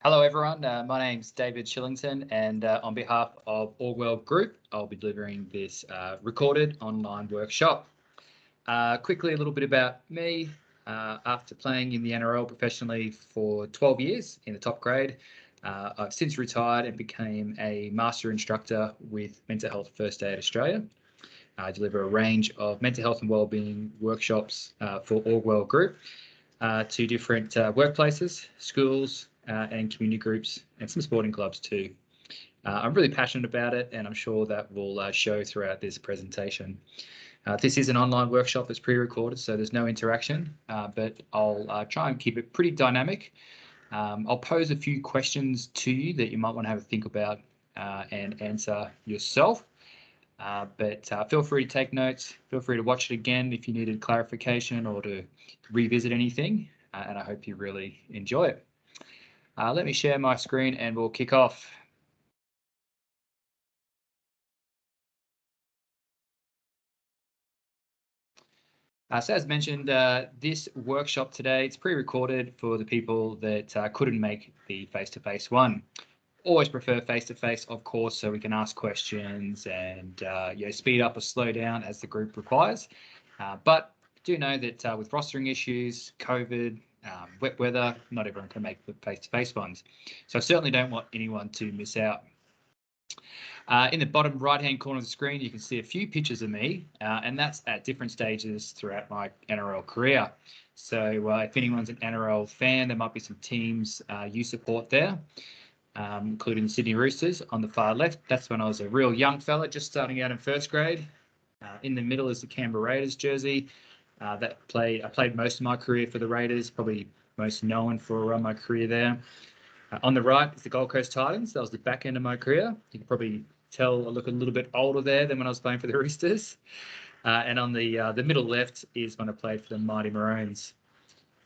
Hello everyone, my name's David Shillington, and on behalf of Orwell Group, I'll be delivering this recorded online workshop. Quickly, a little bit about me. After playing in the NRL professionally for 12 years in the top grade, I've since retired and became a master instructor with Mental Health First Aid Australia. I deliver a range of mental health and wellbeing workshops for Orwell Group to different workplaces, schools, and community groups, and some sporting clubs too. I'm really passionate about it, and I'm sure that will show throughout this presentation. This is an online workshop that's pre-recorded, so there's no interaction, but I'll try and keep it pretty dynamic. I'll pose a few questions to you that you might want to have a think about and answer yourself. But feel free to take notes. Feel free to watch it again if you needed clarification or to revisit anything, and I hope you really enjoy it. Let me share my screen and we'll kick off. So as mentioned, this workshop today, it's pre-recorded for the people that couldn't make the face-to-face one. Always prefer face-to-face, of course, so we can ask questions and speed up or slow down as the group requires. But do know that with rostering issues, COVID, wet weather, not everyone can make the face-to-face ones. So I certainly don't want anyone to miss out. In the bottom right-hand corner of the screen, you can see a few pictures of me, and that's at different stages throughout my NRL career. So if anyone's an NRL fan, there might be some teams you support there, including the Sydney Roosters on the far left. That's when I was a real young fella, just starting out in first grade. In the middle is the Canberra Raiders jersey. I played most of my career for the Raiders, probably most known for my career there. On the right is the Gold Coast Titans. That was the back end of my career. You can probably tell I look a little bit older there than when I was playing for the Roosters. And on the middle left is when I played for the Mighty Maroons.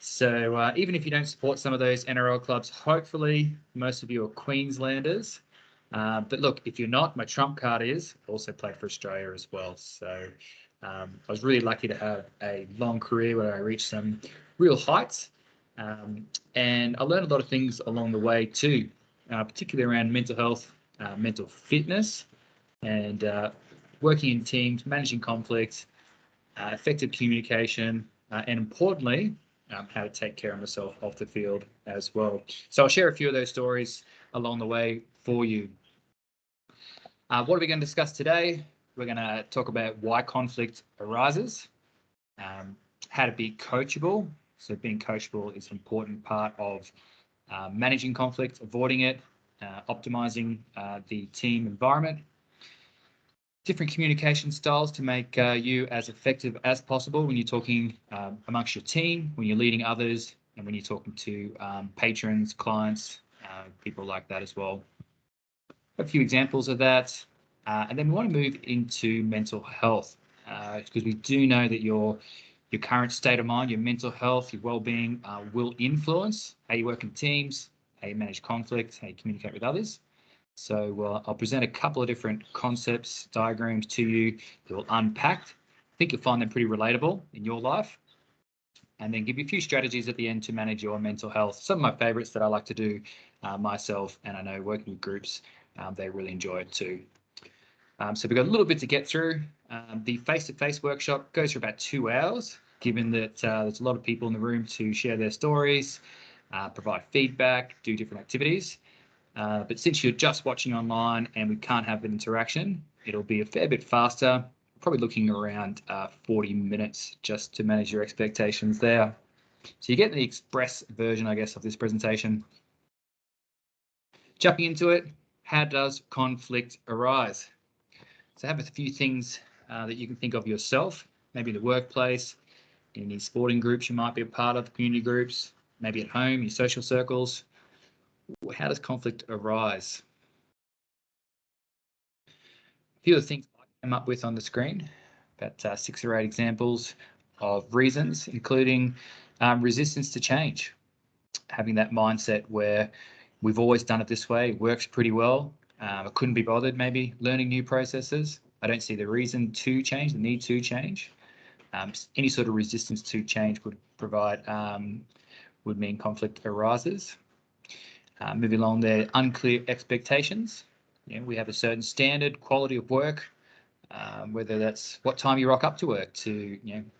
So even if you don't support some of those NRL clubs, hopefully most of you are Queenslanders. But look, if you're not, my trump card is also played for Australia as well. So I was really lucky to have a long career where I reached some real heights. And I learned a lot of things along the way too, particularly around mental health, mental fitness, and working in teams, managing conflict, effective communication, and importantly, how to take care of myself off the field as well. So I'll share a few of those stories along the way for you. What are we going to discuss today? We're going to talk about why conflict arises, how to be coachable. So being coachable is an important part of managing conflict, avoiding it, optimizing the team environment, different communication styles to make you as effective as possible when you're talking amongst your team, when you're leading others, and when you're talking to patrons, clients, people like that as well. A few examples of that. And then we want to move into mental health because we do know that your current state of mind, your mental health, your well-being will influence how you work in teams, how you manage conflict, how you communicate with others. So I'll present a couple of different concepts, diagrams to you that will unpack. I think you'll find them pretty relatable in your life. And then give you a few strategies at the end to manage your mental health. Some of my favorites that I like to do myself, and I know working with groups, they really enjoy it too. So we've got a little bit to get through. The face-to-face workshop goes for about 2 hours, given that there's a lot of people in the room to share their stories, provide feedback, do different activities. But since you're just watching online and we can't have an interaction, it'll be a fair bit faster, probably looking around 40 minutes just to manage your expectations there. So you get the express version, I guess, of this presentation. Jumping into it, how does conflict arise? So have a few things that you can think of yourself, maybe in the workplace, in any sporting groups you might be a part of, community groups, maybe at home, your social circles. How does conflict arise? A few of the things I came up with on the screen, about 6 or 8 examples of reasons, including resistance to change. Having that mindset where we've always done it this way, it works pretty well. I couldn't be bothered maybe learning new processes. I don't see the reason to change, the need to change. Any sort of resistance to change would mean conflict arises. Moving along there, unclear expectations. We have a certain standard quality of work, whether that's what time you rock up to work, to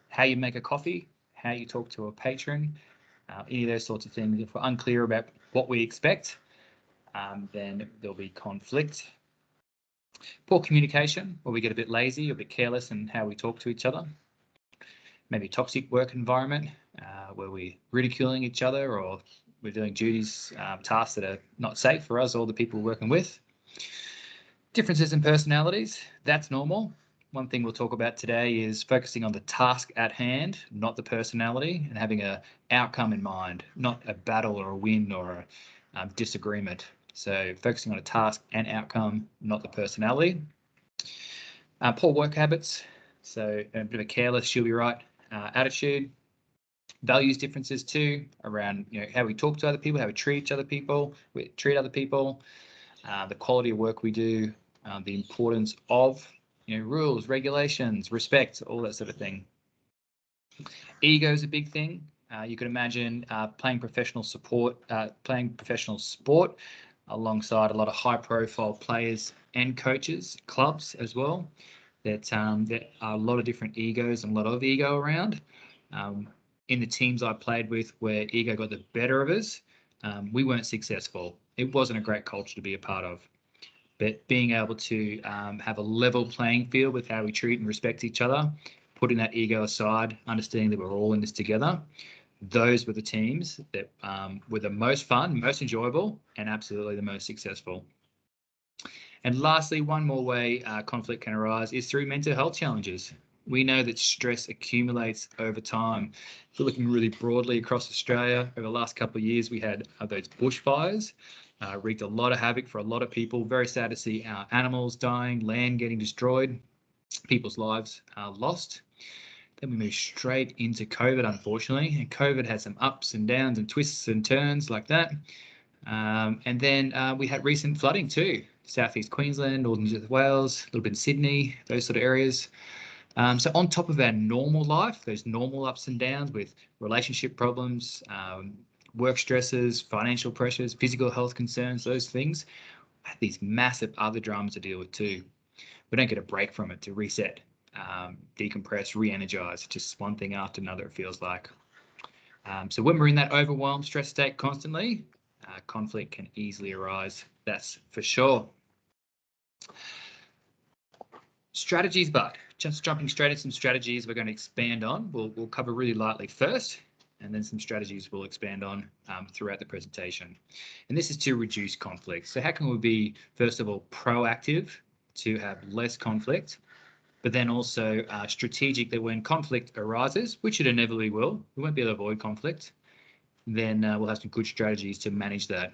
how you make a coffee, how you talk to a patron, any of those sorts of things. If we're unclear about what we expect, then there'll be conflict. Poor communication, where we get a bit lazy, a bit careless in how we talk to each other. Maybe toxic work environment, where we're ridiculing each other, or we're doing duties, tasks that are not safe for us or the people we're working with. Differences in personalities, that's normal. One thing we'll talk about today is focusing on the task at hand, not the personality, and having an outcome in mind, not a battle or a win or a disagreement. So focusing on a task and outcome, not the personality. Poor work habits, so a bit of a careless, she'll be right attitude. Values differences too, around how we talk to other people, how we treat other people, the quality of work we do, the importance of rules, regulations, respect, all that sort of thing. Ego is a big thing. You can imagine playing professional sport alongside a lot of high-profile players and coaches, clubs as well. That there are a lot of different egos and a lot of ego around. In the teams I played with, where ego got the better of us, we weren't successful. It wasn't a great culture to be a part of. But being able to have a level playing field with how we treat and respect each other, putting that ego aside, understanding that we're all in this together, those were the teams that were the most fun, most enjoyable, and absolutely the most successful. And lastly, one more way conflict can arise is through mental health challenges. We know that stress accumulates over time. If we're looking really broadly across Australia, over the last couple of years, we had those bushfires, wreaked a lot of havoc for a lot of people. Very sad to see our animals dying, land getting destroyed, people's lives lost. Then we moved straight into COVID, unfortunately, and COVID had some ups and downs and twists and turns like that. And then we had recent flooding too, southeast Queensland, northern New South Wales, a little bit in Sydney, those sort of areas. So on top of our normal life, those normal ups and downs with relationship problems, work stresses, financial pressures, physical health concerns, those things, I had these massive other dramas to deal with too. We don't get a break from it to reset, decompress, re-energize, just one thing after another, it feels like. So when we're in that overwhelmed stress state constantly, conflict can easily arise, that's for sure. Strategies, but just jumping straight into some strategies we're going to expand on. We'll cover really lightly first, and then some strategies we'll expand on throughout the presentation. And this is to reduce conflict. So how can we be, first of all, proactive to have less conflict, but then also strategic that when conflict arises, which it inevitably will, we won't be able to avoid conflict, then we'll have some good strategies to manage that.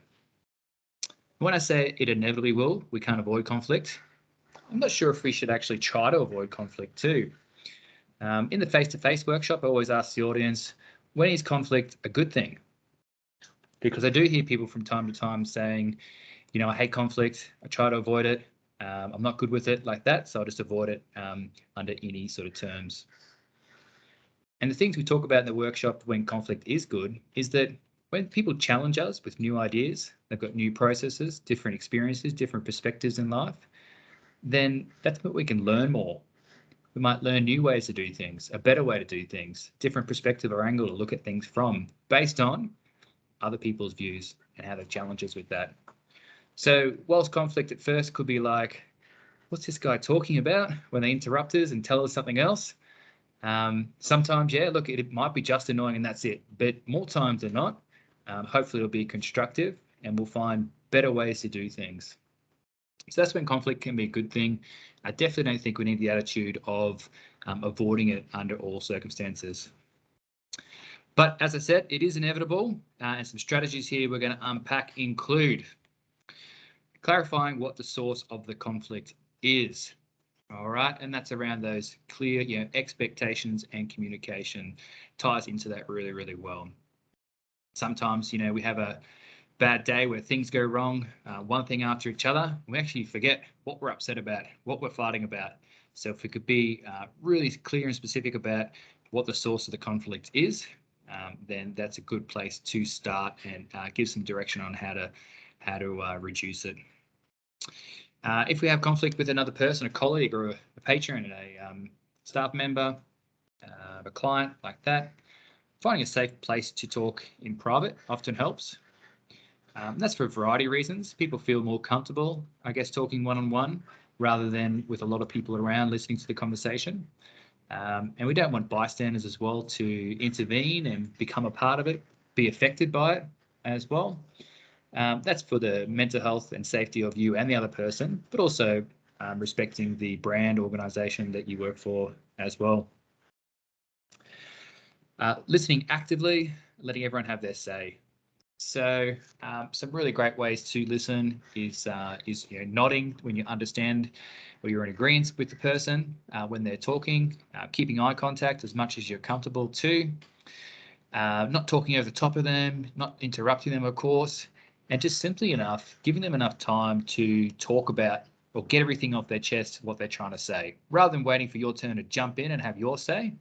When I say it inevitably will, we can't avoid conflict, I'm not sure if we should actually try to avoid conflict too. In the face-to-face workshop, I always ask the audience, when is conflict a good thing? Because I do hear people from time to time saying, I hate conflict, I try to avoid it, I'm not good with it like that, so I'll just avoid it under any sort of terms. And the things we talk about in the workshop when conflict is good is that when people challenge us with new ideas, they've got new processes, different experiences, different perspectives in life, then that's what we can learn more. We might learn new ways to do things, a better way to do things, different perspective or angle to look at things from, based on other people's views and how they challenge us with that. So whilst conflict at first could be like, what's this guy talking about, when they interrupt us and tell us something else? Sometimes, yeah, look, it might be just annoying and that's it. But more times than not, hopefully it'll be constructive and we'll find better ways to do things. So that's when conflict can be a good thing. I definitely don't think we need the attitude of avoiding it under all circumstances. But as I said, it is inevitable, and some strategies here we're going to unpack include clarifying what the source of the conflict is. All right, and that's around those clear, expectations and communication ties into that really, really well. Sometimes, we have a bad day where things go wrong, one thing after each other, we actually forget what we're upset about, what we're fighting about. So if we could be really clear and specific about what the source of the conflict is, then that's a good place to start and give some direction on how to reduce it. If we have conflict with another person, a colleague or a patron, a staff member, a client like that, finding a safe place to talk in private often helps. That's for a variety of reasons. People feel more comfortable, I guess, talking one-on-one rather than with a lot of people around listening to the conversation. And we don't want bystanders as well to intervene and become a part of it, be affected by it as well. That's for the mental health and safety of you and the other person, but also respecting the brand organisation that you work for as well. Listening actively, letting everyone have their say. So some really great ways to listen is nodding when you understand or you're in agreement with the person when they're talking, keeping eye contact as much as you're comfortable to, not talking over the top of them, not interrupting them, of course, and just simply enough, giving them enough time to talk about or get everything off their chest, what they're trying to say, rather than waiting for your turn to jump in and have your say.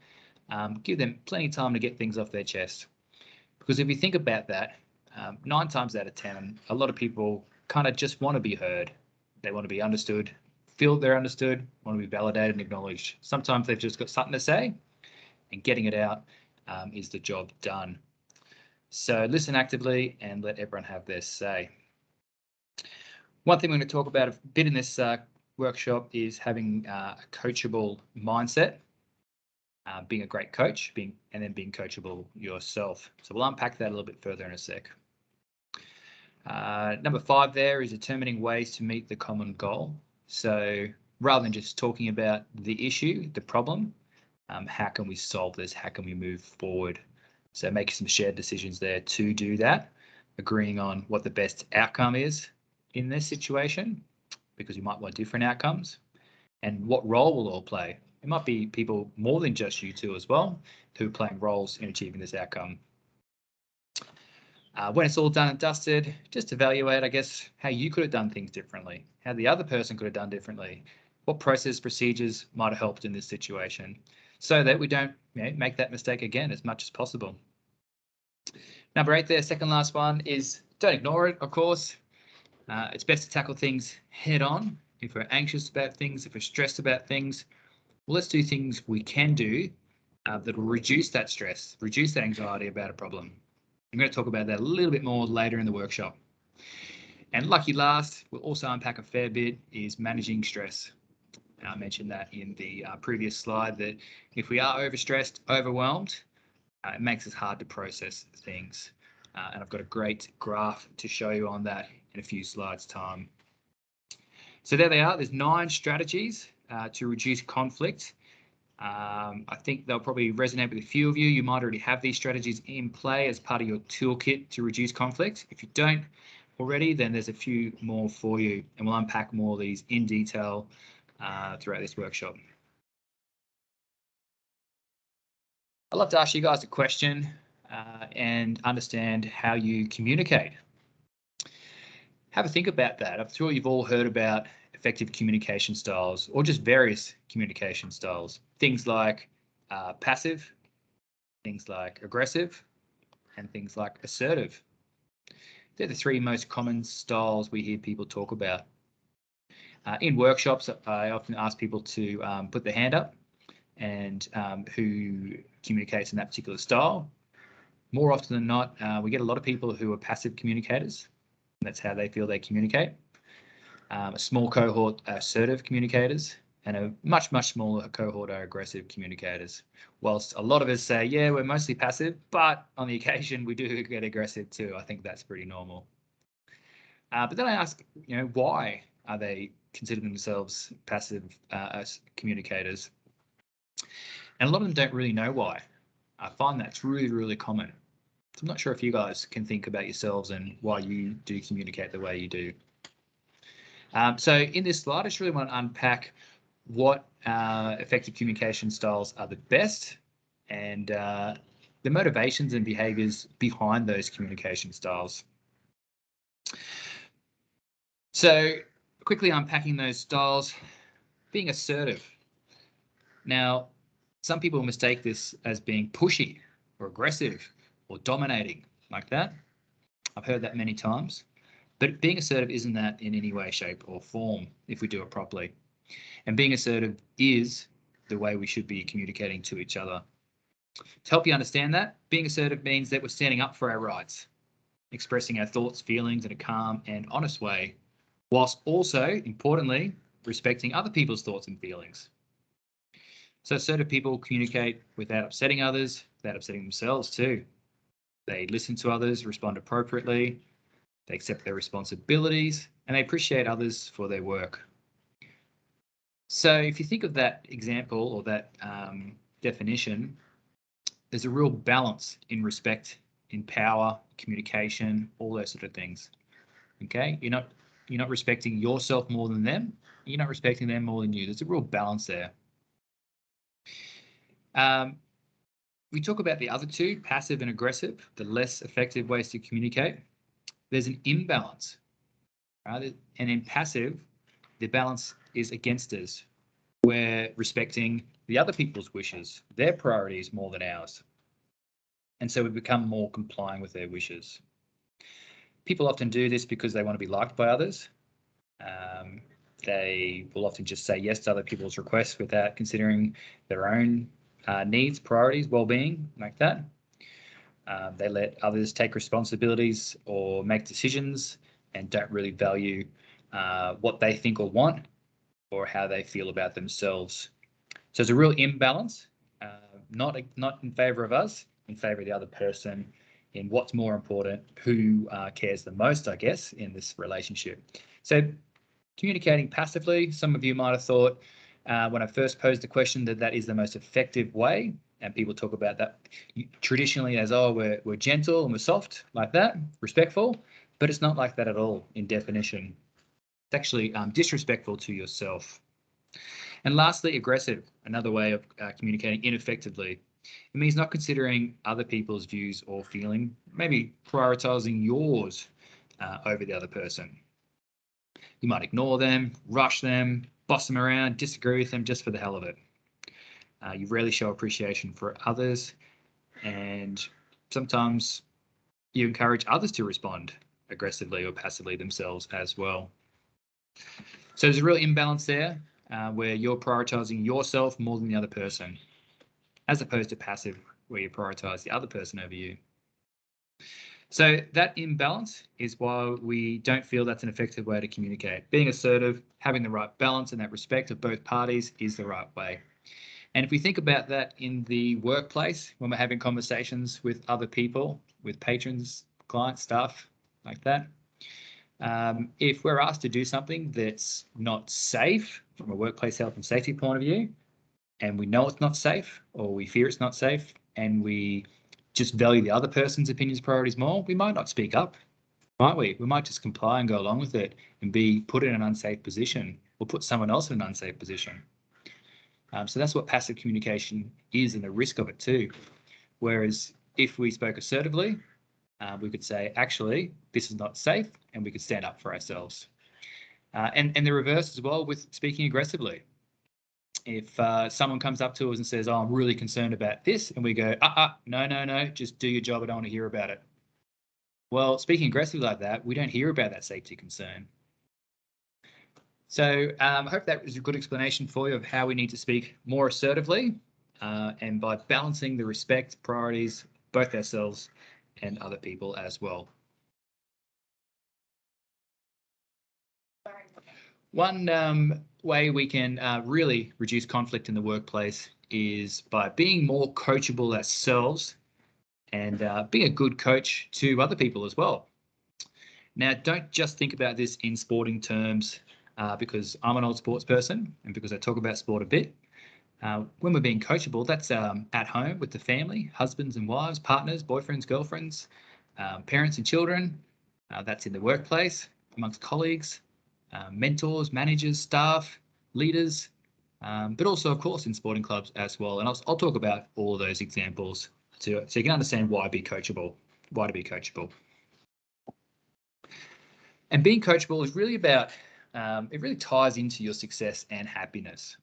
Give them plenty of time to get things off their chest. Because if you think about that, 9 times out of 10, a lot of people kind of just want to be heard. They want to be understood, feel they're understood, want to be validated and acknowledged. Sometimes they've just got something to say, and getting it out is the job done. So listen actively and let everyone have their say. One thing we're going to talk about a bit in this workshop is having a coachable mindset. Being a great coach, and then being coachable yourself. So we'll unpack that a little bit further in a sec. Number 5 there is determining ways to meet the common goal. So rather than just talking about the issue, the problem, how can we solve this? How can we move forward? So making some shared decisions there to do that, agreeing on what the best outcome is in this situation, because you might want different outcomes, and what role we'll all play. It might be people more than just you two as well who are playing roles in achieving this outcome. When it's all done and dusted, just evaluate, I guess, how you could have done things differently, how the other person could have done differently, what process procedures might have helped in this situation, so that we don't make that mistake again as much as possible. Number 8 there, second last one, is don't ignore it, of course. It's best to tackle things head on. If we're anxious about things, if we're stressed about things, well, let's do things we can do that will reduce that stress, reduce that anxiety about a problem. I'm going to talk about that a little bit more later in the workshop. And lucky last, we'll also unpack a fair bit, is managing stress. And I mentioned that in the previous slide, that if we are overstressed, overwhelmed, it makes it hard to process things. And I've got a great graph to show you on that in a few slides' time. So there they are. There's 9 strategies to reduce conflict. I think they'll probably resonate with a few of you. You might already have these strategies in play as part of your toolkit to reduce conflict. If you don't already, then there's a few more for you, and we'll unpack more of these in detail throughout this workshop. I'd love to ask you guys a question and understand how you communicate. Have a think about that. I'm sure you've all heard about effective communication styles, or just various communication styles. Things like passive, things like aggressive, and things like assertive. They're the 3 most common styles we hear people talk about. In workshops, I often ask people to put their hand up and who communicates in that particular style. More often than not, we get a lot of people who are passive communicators. That's how they feel they communicate. A small cohort are assertive communicators, and a much, much smaller cohort are aggressive communicators. Whilst a lot of us say, yeah, we're mostly passive, but on the occasion we do get aggressive too. I think that's pretty normal. But then I ask, why are they consider themselves passive communicators? And a lot of them don't really know why. I find that's really, really common. So I'm not sure if you guys can think about yourselves and why you do communicate the way you do. So in this slide, I just really want to unpack what effective communication styles are the best, and the motivations and behaviors behind those communication styles. So quickly unpacking those styles, being assertive. Now, some people mistake this as being pushy or aggressive, or dominating, like that. I've heard that many times. But being assertive isn't that in any way, shape, or form if we do it properly. And being assertive is the way we should be communicating to each other. To help you understand that, being assertive means that we're standing up for our rights, expressing our thoughts, feelings in a calm and honest way, whilst also, importantly, respecting other people's thoughts and feelings. So assertive people communicate without upsetting others, without upsetting themselves too. They listen to others, respond appropriately, they accept their responsibilities, and they appreciate others for their work. So if you think of that example or that definition, there's a real balance in respect, in power, communication, all those sort of things. Okay, you're not respecting yourself more than them. You're not respecting them more than you. There's a real balance there. We talk about the other two, passive and aggressive, the less effective ways to communicate. There's an imbalance, right? And in passive, the balance is against us. We're respecting the other people's wishes, their priorities more than ours. And so we become more complying with their wishes. People often do this because they want to be liked by others. They will often just say yes to other people's requests without considering their own needs, priorities, well-being, like that. They let others take responsibilities or make decisions and don't really value what they think or want or how they feel about themselves. So it's a real imbalance, not in favor of us, in favor of the other person, in what's more important, who cares the most, I guess, in this relationship. So communicating passively, some of you might have thought when I first posed the question that is the most effective way, and people talk about that traditionally as, oh, we're gentle and we're soft, like that, respectful, but it's not like that at all in definition. It's actually disrespectful to yourself. And lastly, aggressive, another way of communicating ineffectively. It means not considering other people's views or feeling, maybe prioritizing yours over the other person. You might ignore them, rush them, boss them around, disagree with them just for the hell of it. You rarely show appreciation for others, and sometimes you encourage others to respond aggressively or passively themselves as well. So there's a real imbalance there where you're prioritizing yourself more than the other person, as opposed to passive, where you prioritize the other person over you. So that imbalance is why we don't feel that's an effective way to communicate. Being assertive, having the right balance and that respect of both parties is the right way. And if we think about that in the workplace, when we're having conversations with other people, with patrons, clients, staff, like that, if we're asked to do something that's not safe from a workplace health and safety point of view, and we know it's not safe, or we fear it's not safe, and we just value the other person's opinions, priorities more, we might not speak up, might we? We might just comply and go along with it and be put in an unsafe position or put someone else in an unsafe position. So that's what passive communication is, and the risk of it too. Whereas if we spoke assertively, we could say, actually, this is not safe, and we could stand up for ourselves. And the reverse as well with speaking aggressively. If someone comes up to us and says, oh, I'm really concerned about this, and we go, no, just do your job, I don't want to hear about it. Well, speaking aggressively like that, we don't hear about that safety concern. So I hope that was a good explanation for you of how we need to speak more assertively and by balancing the respect, priorities, both ourselves and other people as well. One way we can really reduce conflict in the workplace is by being more coachable ourselves and being a good coach to other people as well. Now, don't just think about this in sporting terms because I'm an old sports person and because I talk about sport a bit. When we're being coachable, that's at home with the family, husbands and wives, partners, boyfriends, girlfriends, parents and children. That's in the workplace, amongst colleagues, mentors, managers, staff, leaders, but also, of course, in sporting clubs as well. And I'll talk about all of those examples so you can understand why to be coachable. And being coachable is really about, it really ties into your success and happiness.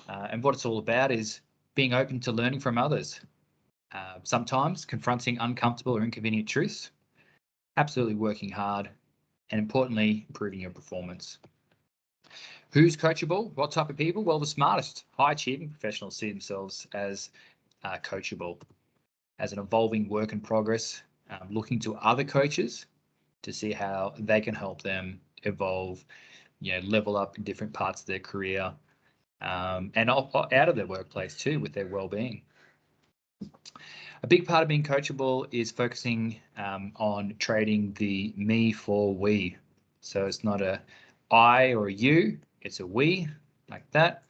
And what it's all about is being open to learning from others, sometimes confronting uncomfortable or inconvenient truths, absolutely working hard, and importantly, improving your performance. Who's coachable? What type of people? Well, the smartest, high-achieving professionals see themselves as coachable, as an evolving work in progress, looking to other coaches to see how they can help them evolve, level up in different parts of their career, and out of their workplace too, with their well-being. A big part of being coachable is focusing on trading the me for we. So it's not a I or a you, it's a we, like that.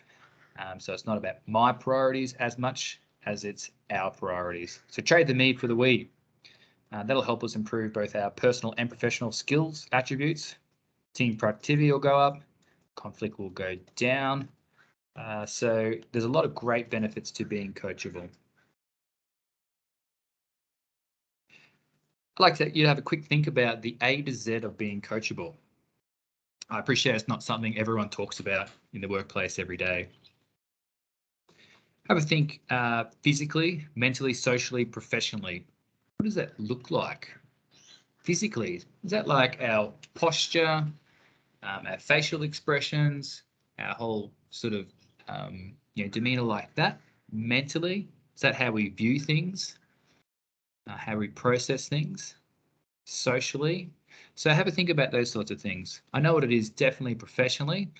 So it's not about my priorities as much as it's our priorities. So trade the me for the we. That'll help us improve both our personal and professional skills, attributes. Team productivity will go up, conflict will go down. So there's a lot of great benefits to being coachable. I'd like you to have a quick think about the A to Z of being coachable. I appreciate it's not something everyone talks about in the workplace every day. Have a think physically, mentally, socially, professionally. What does that look like? Physically, is that like our posture, our facial expressions, our whole sort of demeanor like that? Mentally, is that how we view things, how we process things? Socially, so have a think about those sorts of things. I know what it is definitely professionally,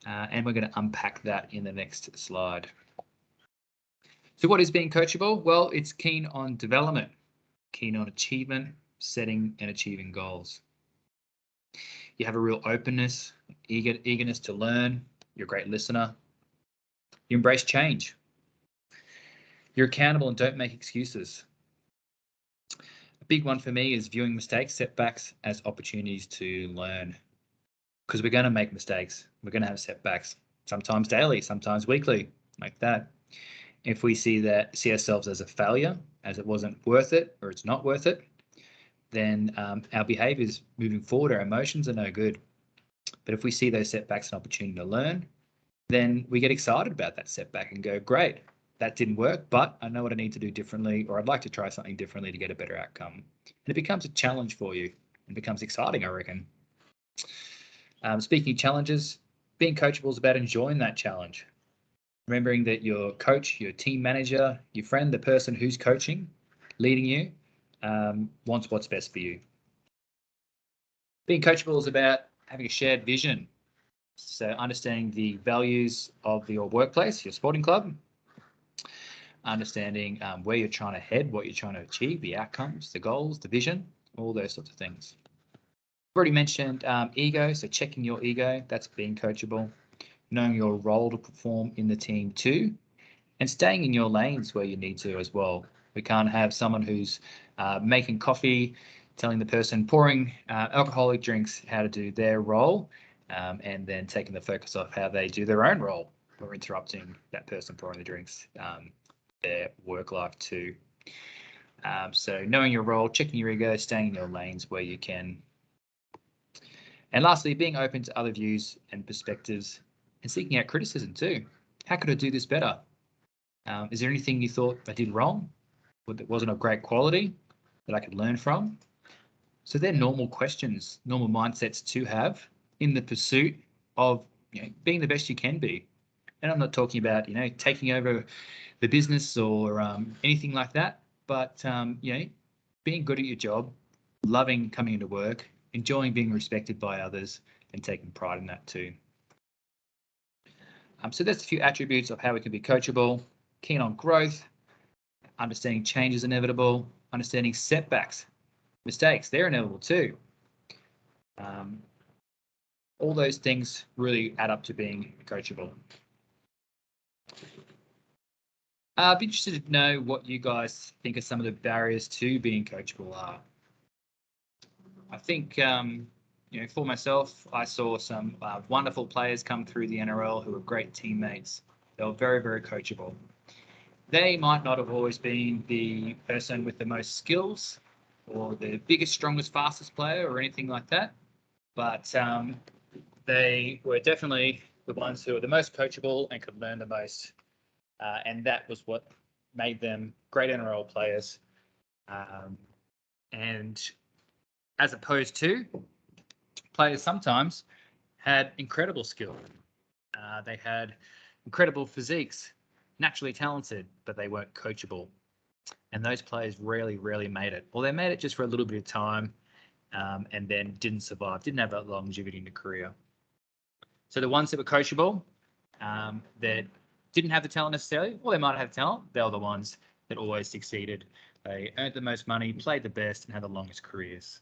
and we're going to unpack that in the next slide. So what is being coachable? Well, it's keen on development, keen on achievement, setting and achieving goals. You have a real openness, eagerness to learn. You're a great listener. You embrace change. You're accountable and don't make excuses. A big one for me is viewing mistakes, setbacks as opportunities to learn. Because we're going to make mistakes. We're going to have setbacks, sometimes daily, sometimes weekly, like that. If we see ourselves as a failure, as it wasn't worth it or it's not worth it, then our behaviors moving forward, our emotions are no good. But if we see those setbacks an opportunity to learn, then we get excited about that setback and go, great, that didn't work, but I know what I need to do differently, or I'd like to try something differently to get a better outcome. And it becomes a challenge for you. It becomes exciting, I reckon. Speaking of challenges, being coachable is about enjoying that challenge. Remembering that your coach, your team manager, your friend, the person who's coaching, leading you, wants what's best for you. Being coachable is about having a shared vision. So understanding the values of your workplace, your sporting club, understanding where you're trying to head, what you're trying to achieve, the outcomes, the goals, the vision, all those sorts of things. I've already mentioned ego, so checking your ego, that's being coachable. Knowing your role to perform in the team too, and staying in your lanes where you need to as well. We can't have someone who's making coffee, telling the person pouring alcoholic drinks how to do their role, and then taking the focus off how they do their own role, or interrupting that person pouring the drinks, their work life too. So knowing your role, checking your ego, staying in your lanes where you can. And lastly, being open to other views and perspectives and seeking out criticism too. How could I do this better? Is there anything you thought I did wrong, or that wasn't of great quality that I could learn from? So they're normal questions, normal mindsets to have in the pursuit of being the best you can be. And I'm not talking about taking over the business or anything like that, but being good at your job, loving coming into work, enjoying being respected by others, and taking pride in that too. So that's a few attributes of how we can be coachable. Keen on growth, understanding change is inevitable, understanding setbacks, mistakes, they're inevitable too. All those things really add up to being coachable. I'd be interested to know what you guys think of some of the barriers to being coachable are. I think, for myself, I saw some wonderful players come through the NRL who were great teammates. They were very, very coachable. They might not have always been the person with the most skills or the biggest, strongest, fastest player or anything like that, but they were definitely the ones who were the most coachable and could learn the most. And that was what made them great NRL players. And as opposed to players sometimes had incredible skill. They had incredible physiques, naturally talented, but they weren't coachable. And those players rarely made it. Well, they made it just for a little bit of time and then didn't survive, didn't have that longevity in the career. So the ones that were coachable, that didn't have the talent necessarily, or they might have talent, they were the ones that always succeeded. They earned the most money, played the best, and had the longest careers.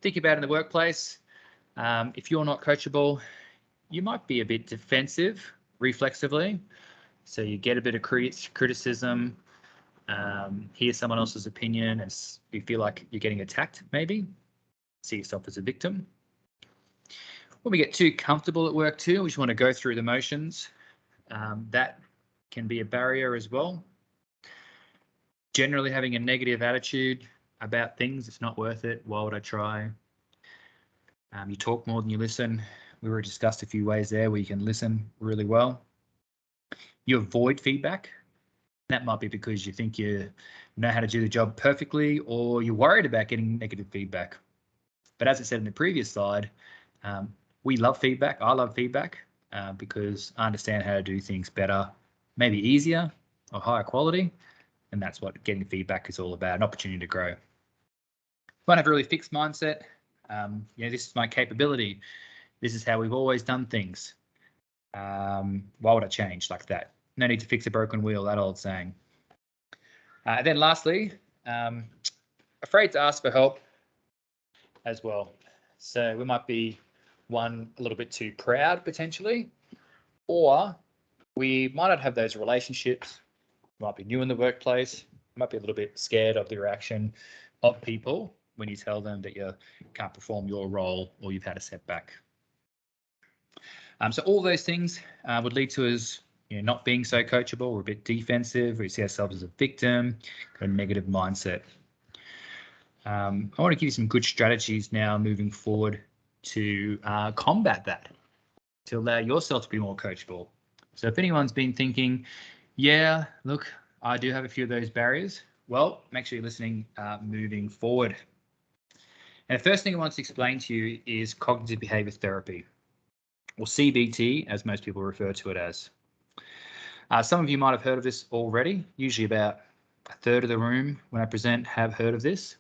Think about it in the workplace. If you're not coachable, you might be a bit defensive reflexively. So you get a bit of criticism, hear someone else's opinion, and you feel like you're getting attacked, maybe. See yourself as a victim. When we get too comfortable at work too, we just want to go through the motions. That can be a barrier as well. Generally having a negative attitude about things, it's not worth it. Why would I try? You talk more than you listen. We already discussed a few ways there where you can listen really well. You avoid feedback. That might be because you think you know how to do the job perfectly, or you're worried about getting negative feedback. But as I said in the previous slide, we love feedback. I love feedback because I understand how to do things better, maybe easier or higher quality. And that's what getting feedback is all about, an opportunity to grow. If I have a really fixed mindset, this is my capability. This is how we've always done things. Why would I change like that? No need to fix a broken wheel, that old saying. Then lastly, afraid to ask for help as well. So we might be one a little bit too proud potentially, or we might not have those relationships. We might be new in the workplace, might be a little bit scared of the reaction of people when you tell them that you can't perform your role or you've had a setback. So all those things would lead to us not being so coachable. We're a bit defensive. We see ourselves as a victim, got a negative mindset. I want to give you some good strategies now moving forward to combat that, to allow yourself to be more coachable. So if anyone's been thinking, yeah, look, I do have a few of those barriers, well, make sure you're listening moving forward. And the first thing I want to explain to you is cognitive behavior therapy, or CBT, as most people refer to it as. Some of you might have heard of this already. Usually about a third of the room when I present have heard of this.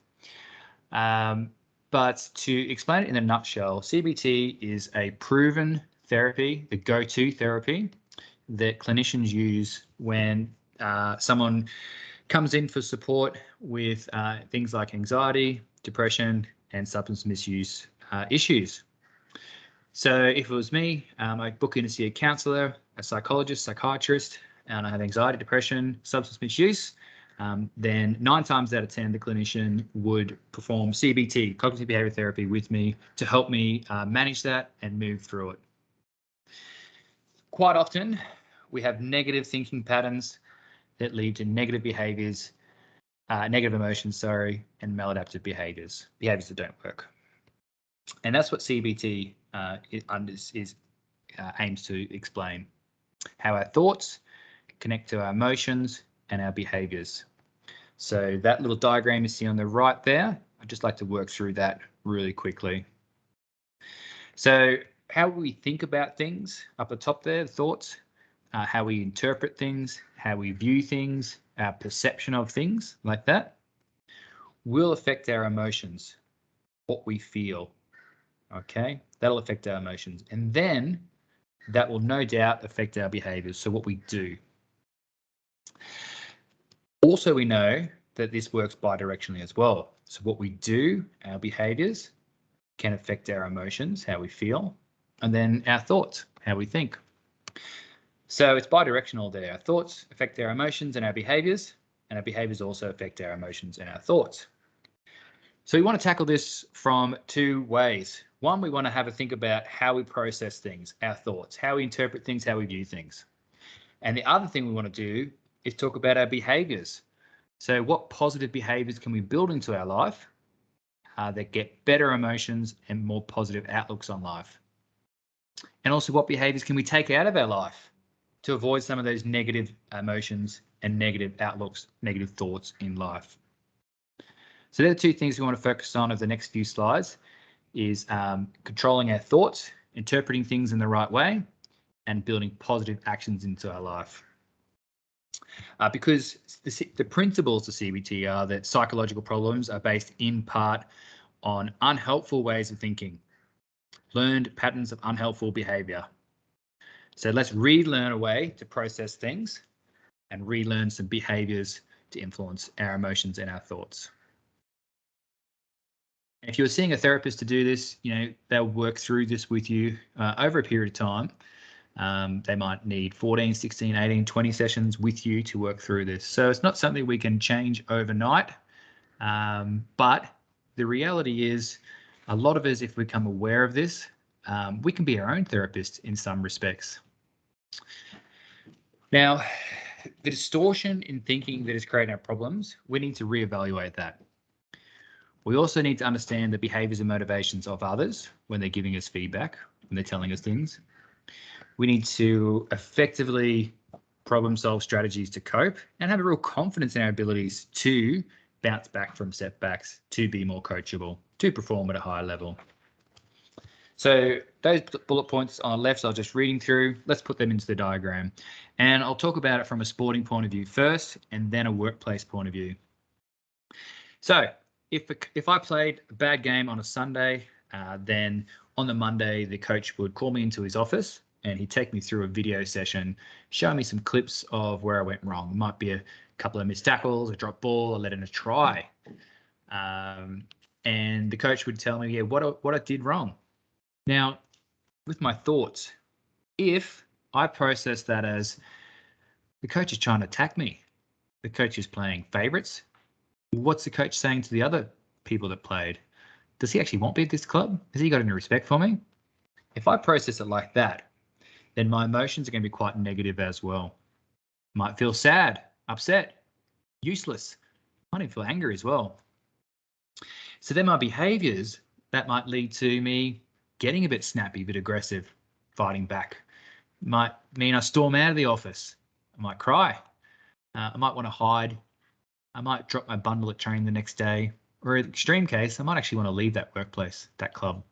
But to explain it in a nutshell, CBT is a proven therapy, the go-to therapy that clinicians use when someone comes in for support with things like anxiety, depression, and substance misuse issues. So if it was me, I book in to see a counsellor, a psychologist, psychiatrist, and I have anxiety, depression, substance misuse, then 9 times out of 10, the clinician would perform CBT, cognitive behavior therapy, with me to help me manage that and move through it. Quite often, we have negative thinking patterns that lead to negative behaviors, negative emotions, and maladaptive behaviors that don't work. And that's what CBT aims to explain, how our thoughts connect to our emotions and our behaviors. So that little diagram you see on the right there, I'd just like to work through that really quickly. So how we think about things up the top there, thoughts, how we interpret things, how we view things, our perception of things like that, will affect our emotions, what we feel. Okay, that'll affect our emotions, and then that will no doubt affect our behaviors, so what we do. Also, we know that this works bidirectionally as well. So what we do, our behaviors, can affect our emotions, how we feel, and then our thoughts, how we think. So it's bidirectional there. Our thoughts affect our emotions and our behaviors also affect our emotions and our thoughts. So we want to tackle this from 2 ways. One, we want to have a think about how we process things, our thoughts, how we interpret things, how we view things. And the other thing we want to do is talk about our behaviors. So what positive behaviors can we build into our life that get better emotions and more positive outlooks on life? And also, what behaviors can we take out of our life to avoid some of those negative emotions and negative outlooks, negative thoughts in life. So they're the two things we want to focus on over the next few slides, is controlling our thoughts, interpreting things in the right way, and building positive actions into our life. Because the principles of CBT are that psychological problems are based in part on unhelpful ways of thinking, learned patterns of unhelpful behavior. So let's relearn a way to process things and relearn some behaviors to influence our emotions and our thoughts. If you're seeing a therapist to do this, they'll work through this with you over a period of time. They might need 14, 16, 18, 20 sessions with you to work through this. So it's not something we can change overnight. But the reality is, a lot of us, if we become aware of this, we can be our own therapist in some respects. Now, the distortion in thinking that is creating our problems, we need to reevaluate that. We also need to understand the behaviors and motivations of others when they're giving us feedback, when they're telling us things. We need to effectively problem solve strategies to cope and have a real confidence in our abilities to bounce back from setbacks, to be more coachable, to perform at a higher level. So those bullet points on the left, I was just reading through. Let's put them into the diagram. And I'll talk about it from a sporting point of view first, and then a workplace point of view. So if I played a bad game on a Sunday, then on the Monday, the coach would call me into his office and he'd take me through a video session, showing me some clips of where I went wrong. It might be a couple of missed tackles, a drop ball, a let in a try. And the coach would tell me, what I did wrong. Now, with my thoughts, if I process that as the coach is trying to attack me, the coach is playing favourites, what's the coach saying to the other people that played? Does he actually want me at this club? Has he got any respect for me? If I process it like that, then my emotions are going to be quite negative as well. Might feel sad, upset, useless. Might even feel angry as well. So then my behaviours, that might lead to me getting a bit snappy, a bit aggressive, fighting back. Might mean I storm out of the office. I might cry. I might want to hide. I might drop my bundle at training the next day. Or in the extreme case, I might actually want to leave that workplace, that club.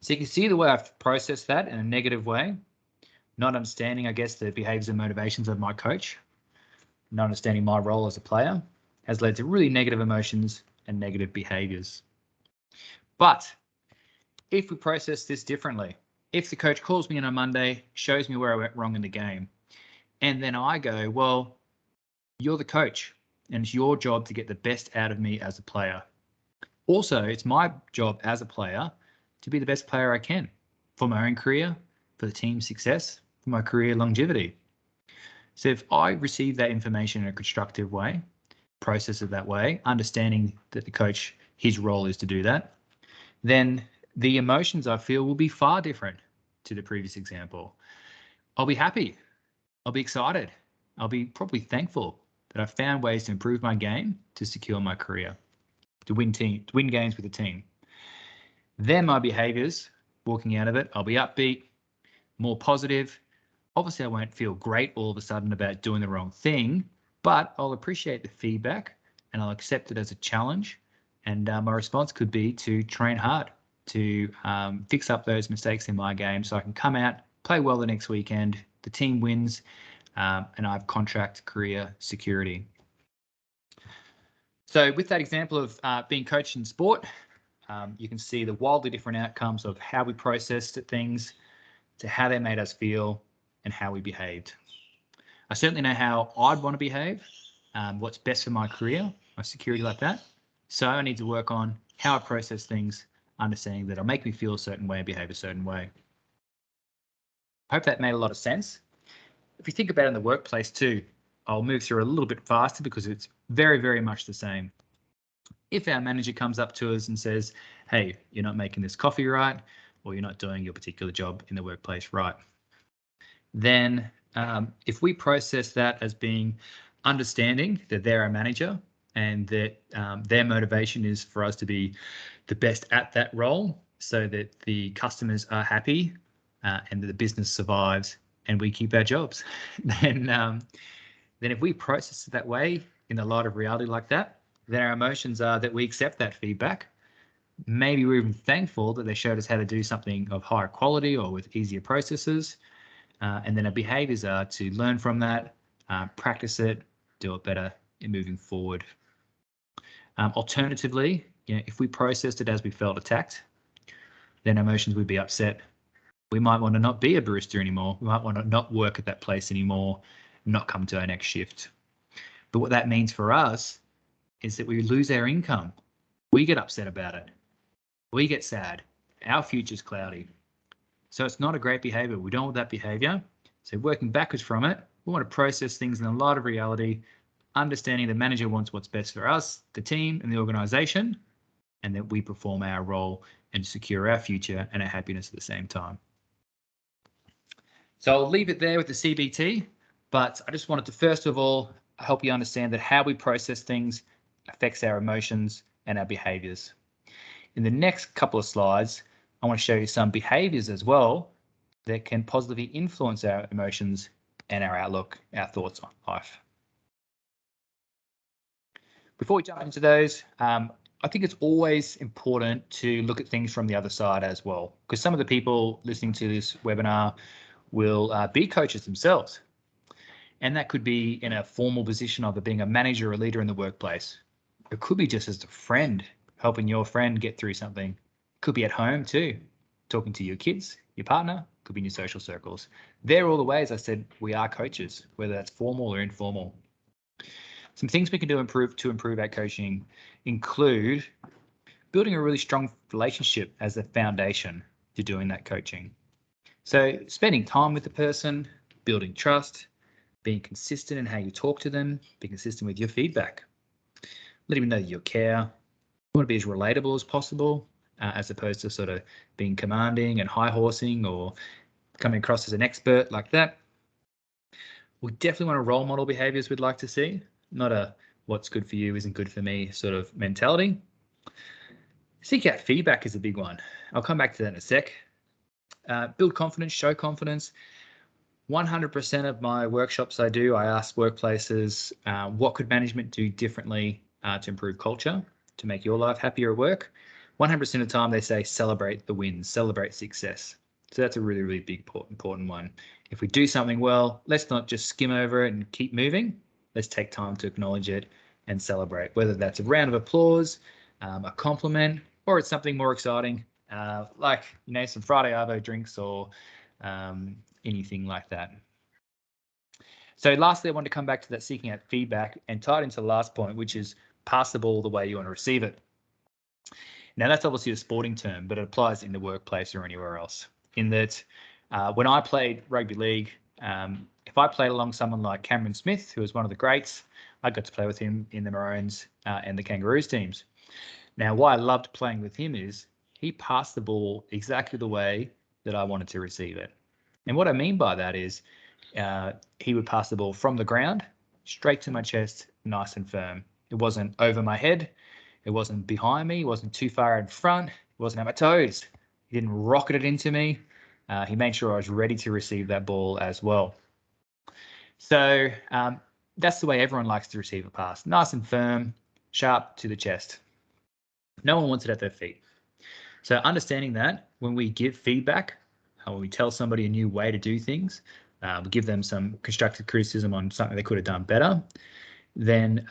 So you can see the way I've processed that in a negative way, not understanding, I guess, the behaviors and motivations of my coach, not understanding my role as a player, has led to really negative emotions and negative behaviors. But if we process this differently, if the coach calls me in on Monday, shows me where I went wrong in the game, and then I go, well, you're the coach and it's your job to get the best out of me as a player. Also, it's my job as a player to be the best player I can for my own career, for the team's success, for my career longevity. So if I receive that information in a constructive way, process it that way, understanding that the coach, his role is to do that, then the emotions I feel will be far different to the previous example. I'll be happy. I'll be excited. I'll be probably thankful that I found ways to improve my game to secure my career, to win games with the team. Then my behaviors, walking out of it, I'll be upbeat, more positive. Obviously, I won't feel great all of a sudden about doing the wrong thing, but I'll appreciate the feedback and I'll accept it as a challenge. And my response could be to train hard, to fix up those mistakes in my game so I can come out, play well the next weekend, the team wins, and I have contract career security. So with that example of being coached in sport, you can see the wildly different outcomes of how we processed things to how they made us feel and how we behaved. I certainly know how I'd want to behave, what's best for my career, my security like that. So I need to work on how I process things, understanding that it'll make me feel a certain way and behave a certain way. I hope that made a lot of sense. If you think about it in the workplace too, I'll move through a little bit faster because it's very, very much the same. If our manager comes up to us and says, hey, you're not making this coffee right, or you're not doing your particular job in the workplace right, then if we process that as being understanding that they're our manager and that their motivation is for us to be the best at that role so that the customers are happy and that the business survives and we keep our jobs, then then if we process it that way in the light of reality like that, then our emotions are that we accept that feedback. Maybe we're even thankful that they showed us how to do something of higher quality or with easier processes. And then our behaviors are to learn from that, practice it, do it better in moving forward. Alternatively, if we processed it as we felt attacked, then emotions would be upset. We might want to not be a barista anymore. We might want to not work at that place anymore, not come to our next shift. But what that means for us is that we lose our income. We get upset about it. We get sad. Our future's cloudy. So it's not a great behavior. We don't want that behavior. So working backwards from it, we want to process things in the light of reality, understanding the manager wants what's best for us, the team, and the organization, and that we perform our role and secure our future and our happiness at the same time. So I'll leave it there with the CBT, but I just wanted to first of all help you understand that how we process things affects our emotions and our behaviors. In the next couple of slides, I want to show you some behaviors as well that can positively influence our emotions and our outlook, our thoughts on life. Before we jump into those, I think it's always important to look at things from the other side as well, because some of the people listening to this webinar will be coaches themselves. And that could be in a formal position, either being a manager or a leader in the workplace. It could be just as a friend, helping your friend get through something. It could be at home too, talking to your kids, your partner, could be in your social circles. They're all the ways I said we are coaches, whether that's formal or informal. Some things we can do to improve our coaching include building a really strong relationship as a foundation to doing that coaching. So spending time with the person, building trust, being consistent in how you talk to them, being consistent with your feedback. Let them know that you care. You want to be as relatable as possible, as opposed to sort of being commanding and high-horsing or coming across as an expert like that. We definitely want to role model behaviors we'd like to see, not a what's good for you isn't good for me sort of mentality. Seek out feedback is a big one. I'll come back to that in a sec. Build confidence, show confidence. 100% of my workshops I do, I ask workplaces, what could management do differently to improve culture, to make your life happier at work? 100% of the time they say celebrate the wins, celebrate success. So that's a really, really big, important one. If we do something well, let's not just skim over it and keep moving. Let's take time to acknowledge it and celebrate, whether that's a round of applause, a compliment, or it's something more exciting, like some Friday Arvo drinks or anything like that. So lastly, I want to come back to that seeking out feedback and tie it into the last point, which is pass the ball the way you want to receive it. Now that's obviously a sporting term, but it applies in the workplace or anywhere else. In that, when I played rugby league, if I played along someone like Cameron Smith, who was one of the greats, I got to play with him in the Maroons and the Kangaroos teams. Now, why I loved playing with him is he passed the ball exactly the way that I wanted to receive it. And what I mean by that is he would pass the ball from the ground straight to my chest, nice and firm. It wasn't over my head. It wasn't behind me. It wasn't too far in front. It wasn't at my toes. He didn't rocket it into me. He made sure I was ready to receive that ball as well. So that's the way everyone likes to receive a pass. Nice and firm, sharp to the chest. No one wants it at their feet. So understanding that when we give feedback, when we tell somebody a new way to do things, we give them some constructive criticism on something they could have done better, then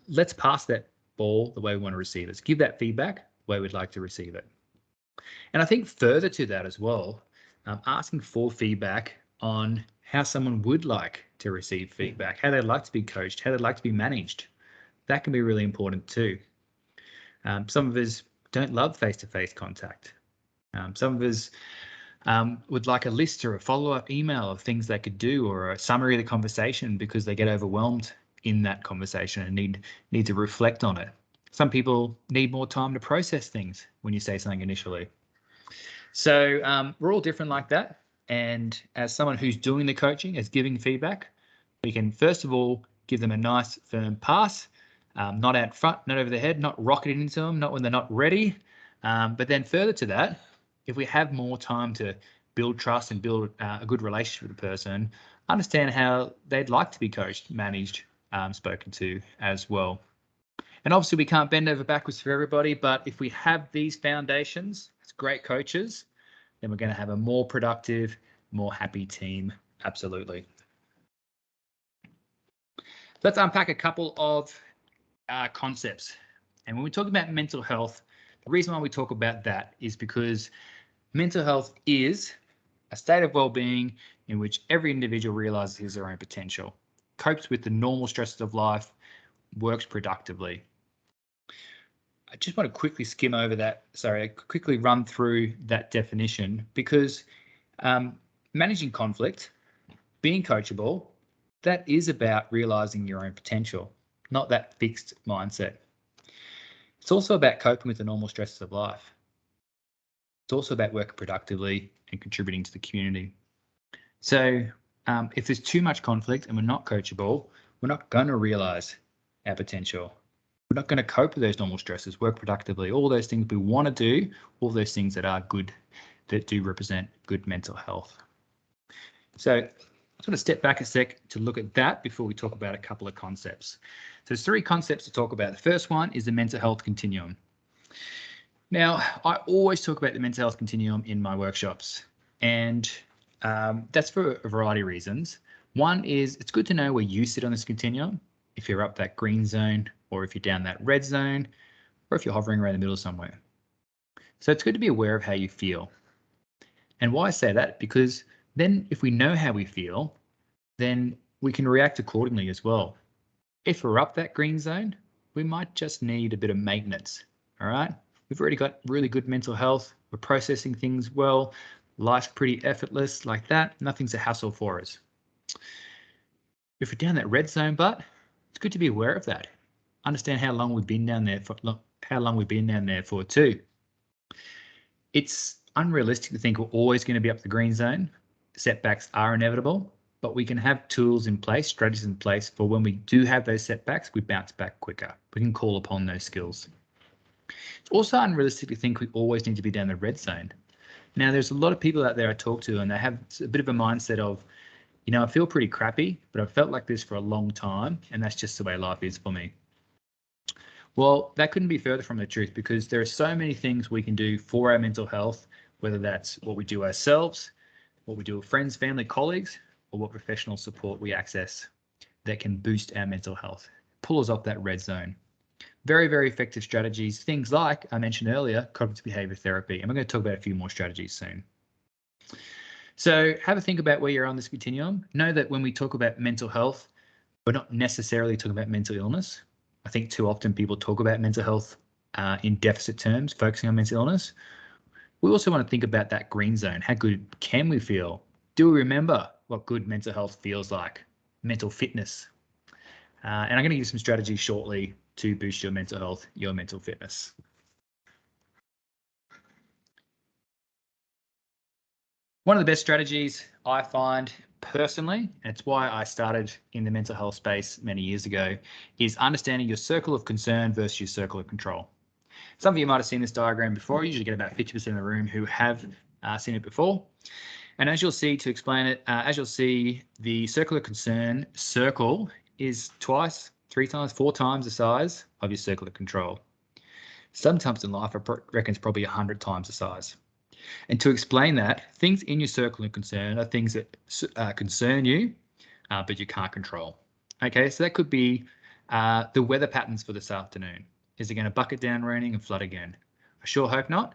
let's pass that ball the way we want to receive it. Let's give that feedback the way we'd like to receive it. And I think further to that as well, asking for feedback on how someone would like to receive feedback, how they'd like to be coached, how they'd like to be managed. That can be really important too. Some of us don't love face-to-face contact. Some of us would like a list or a follow-up email of things they could do or a summary of the conversation because they get overwhelmed in that conversation and need to reflect on it. Some people need more time to process things when you say something initially. So we're all different like that. And as someone who's doing the coaching, as giving feedback, we can first of all give them a nice firm pass, not out front, not over the head, not rocketing into them, not when they're not ready. But then further to that, if we have more time to build trust and build a good relationship with the person, understand how they'd like to be coached, managed, spoken to as well. And obviously we can't bend over backwards for everybody, but if we have these foundations as great coaches, then we're going to have a more productive, more happy team. Absolutely. Let's unpack a couple of concepts. And when we talk about mental health, the reason why we talk about that is because mental health is a state of well-being in which every individual realizes their own potential, copes with the normal stresses of life, works productively. I just want to quickly skim over that. Sorry, quickly run through that definition because managing conflict, being coachable, that is about realizing your own potential, not that fixed mindset. It's also about coping with the normal stresses of life. It's also about working productively and contributing to the community. So if there's too much conflict and we're not coachable, we're not going to realize our potential. We're not going to cope with those normal stresses, work productively, all those things we want to do, all those things that are good, that do represent good mental health. So I just want to step back a sec to look at that before we talk about a couple of concepts. So there's 3 concepts to talk about. The first one is the mental health continuum. Now, I always talk about the mental health continuum in my workshops, and that's for a variety of reasons. One is it's good to know where you sit on this continuum, if you're up that green zone, or if you're down that red zone, or if you're hovering around the middle somewhere. So it's good to be aware of how you feel. And why I say that, because then if we know how we feel, then we can react accordingly as well. If we're up that green zone, we might just need a bit of maintenance, all right? We've already got really good mental health. We're processing things well. Life's pretty effortless like that. Nothing's a hassle for us. If we're down that red zone, but it's good to be aware of that. Understand how long we've been down there for, too. It's unrealistic to think we're always going to be up the green zone. Setbacks are inevitable, but we can have tools in place, strategies in place for when we do have those setbacks, we bounce back quicker. We can call upon those skills. It's also unrealistic to think we always need to be down the red zone. Now, there's a lot of people out there I talk to, and they have a bit of a mindset of, you know, I feel pretty crappy, but I've felt like this for a long time, and that's just the way life is for me. Well, that couldn't be further from the truth, because there are so many things we can do for our mental health, whether that's what we do ourselves, what we do with friends, family, colleagues, or what professional support we access that can boost our mental health, pull us off that red zone. Very, very effective strategies, things like I mentioned earlier, cognitive behavior therapy, and we're going to talk about a few more strategies soon. So have a think about where you're on this continuum. Know that when we talk about mental health, we're not necessarily talking about mental illness. I think too often people talk about mental health in deficit terms, focusing on mental illness. We also want to think about that green zone. How good can we feel? Do we remember what good mental health feels like? Mental fitness. And I'm going to give you some strategies shortly to boost your mental health, your mental fitness. One of the best strategies I find personally, and it's why I started in the mental health space many years ago, is understanding your circle of concern versus your circle of control. Some of you might have seen this diagram before. You usually get about 50% of the room who have seen it before. And as you'll see, to explain it, as you'll see, the circle of concern circle is twice, 3 times, 4 times the size of your circle of control. Sometimes in life, I reckon it's probably 100 times the size. And to explain that, things in your circle of concern are things that concern you, but you can't control. Okay, so that could be the weather patterns for this afternoon. Is it going to bucket down raining and flood again? I sure hope not.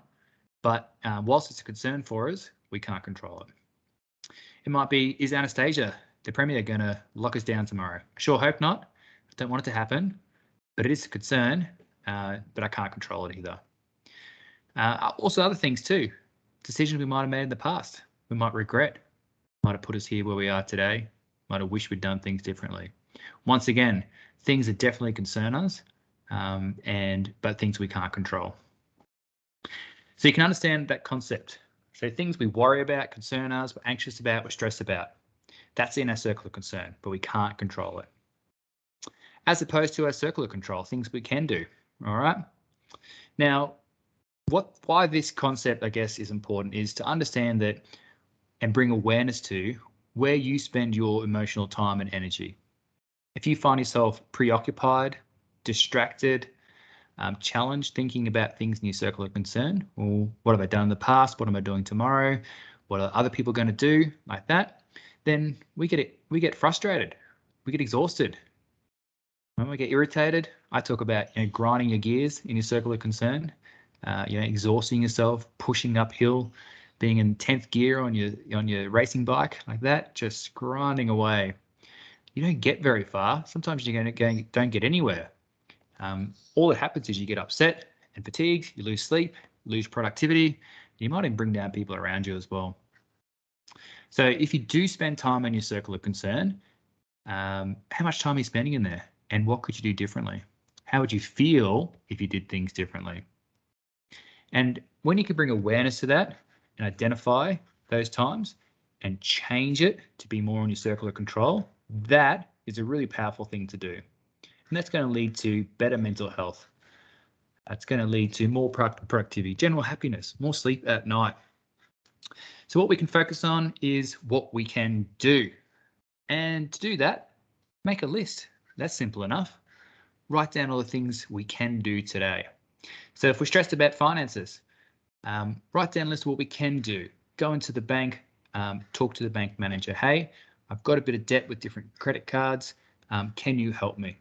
But whilst it's a concern for us, we can't control it. It might be, is Anastasia, the Premier, going to lock us down tomorrow? I sure hope not. I don't want it to happen, but it is a concern, but I can't control it either. Also other things too. Decisions we might have made in the past, we might regret, might have put us here where we are today, might have wished we'd done things differently. Once again, things that definitely concern us, but things we can't control. So you can understand that concept. So things we worry about, concern us, we're anxious about, we're stressed about. That's in our circle of concern, but we can't control it. As opposed to our circle of control, things we can do, all right? Now, why this concept, I guess, is important is to understand that and bring awareness to where you spend your emotional time and energy. If you find yourself preoccupied, distracted, challenged, thinking about things in your circle of concern, or what have I done in the past? What am I doing tomorrow? What are other people going to do? Like that, then we get frustrated, we get exhausted. When we get irritated, I talk about grinding your gears in your circle of concern, exhausting yourself, pushing uphill, being in 10th gear on your racing bike like that, just grinding away. You don't get very far. Sometimes you don't get anywhere. All that happens is you get upset and fatigued, you lose sleep, lose productivity. You might even bring down people around you as well. So if you do spend time in your circle of concern, how much time are you spending in there? And what could you do differently? How would you feel if you did things differently? And when you can bring awareness to that and identify those times and change it to be more in your circle of control, that is a really powerful thing to do. And that's going to lead to better mental health. That's going to lead to more productivity, general happiness, more sleep at night. So what we can focus on is what we can do. And to do that, make a list. That's simple enough. Write down all the things we can do today. So if we're stressed about finances, write down a list of what we can do. Go into the bank, talk to the bank manager. Hey, I've got a bit of debt with different credit cards. Can you help me?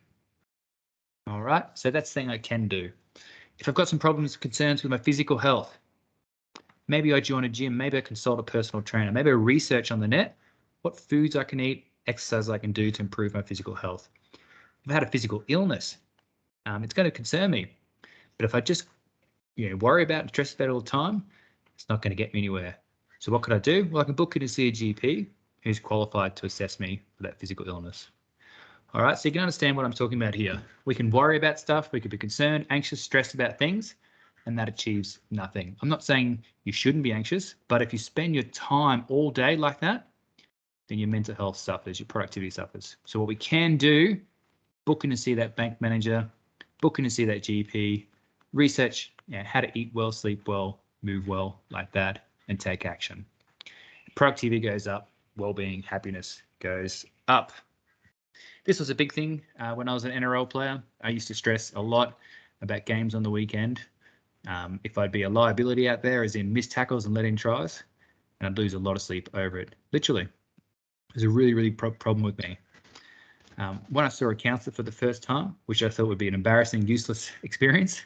All right, so that's the thing I can do. If I've got some problems, concerns with my physical health, maybe I join a gym, maybe I consult a personal trainer, maybe I research on the net what foods I can eat, exercise I can do to improve my physical health. If I had a physical illness, it's going to concern me. But if I just worry about and stress about it all the time, it's not going to get me anywhere. So what could I do? Well, I can book in to see a GP who's qualified to assess me for that physical illness. All right, so you can understand what I'm talking about here. We can worry about stuff, we could be concerned, anxious, stressed about things, and that achieves nothing. I'm not saying you shouldn't be anxious, but if you spend your time all day like that, then your mental health suffers, your productivity suffers. So what we can do, book in to see that bank manager, book in to see that GP, research how to eat well, sleep well, move well, like that, and take action. Productivity goes up, well-being, happiness goes up. This was a big thing when I was an NRL player. I used to stress a lot about games on the weekend. If I'd be a liability out there, as in miss tackles and let in tries, and I'd lose a lot of sleep over it. Literally, it was a really problem with me. When I saw a counsellor for the first time, which I thought would be an embarrassing, useless experience,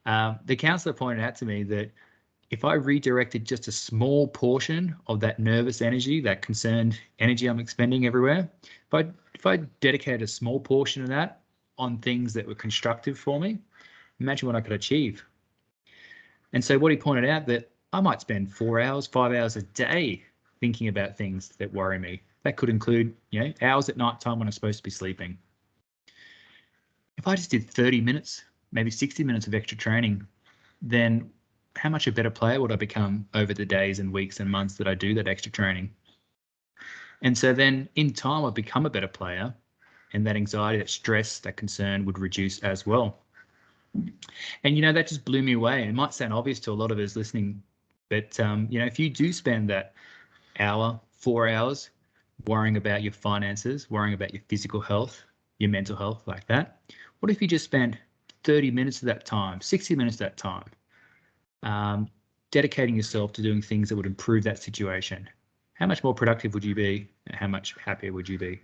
the counsellor pointed out to me that if I redirected just a small portion of that nervous energy, that concerned energy I'm expending everywhere, if I dedicated a small portion of that on things that were constructive for me, imagine what I could achieve. And so what he pointed out that I might spend 4 hours, 5 hours a day thinking about things that worry me. That could include, hours at night time when I'm supposed to be sleeping. If I just did 30 minutes, maybe 60 minutes of extra training, then how much a better player would I become over the days and weeks and months that I do that extra training? And so then in time, I become a better player, and that anxiety, that stress, that concern would reduce as well. And, that just blew me away. It might sound obvious to a lot of us listening, but, if you do spend that hour, 4 hours worrying about your finances, worrying about your physical health, your mental health like that, what if you just spent 30 minutes of that time, 60 minutes of that time, dedicating yourself to doing things that would improve that situation? How much more productive would you be? And how much happier would you be?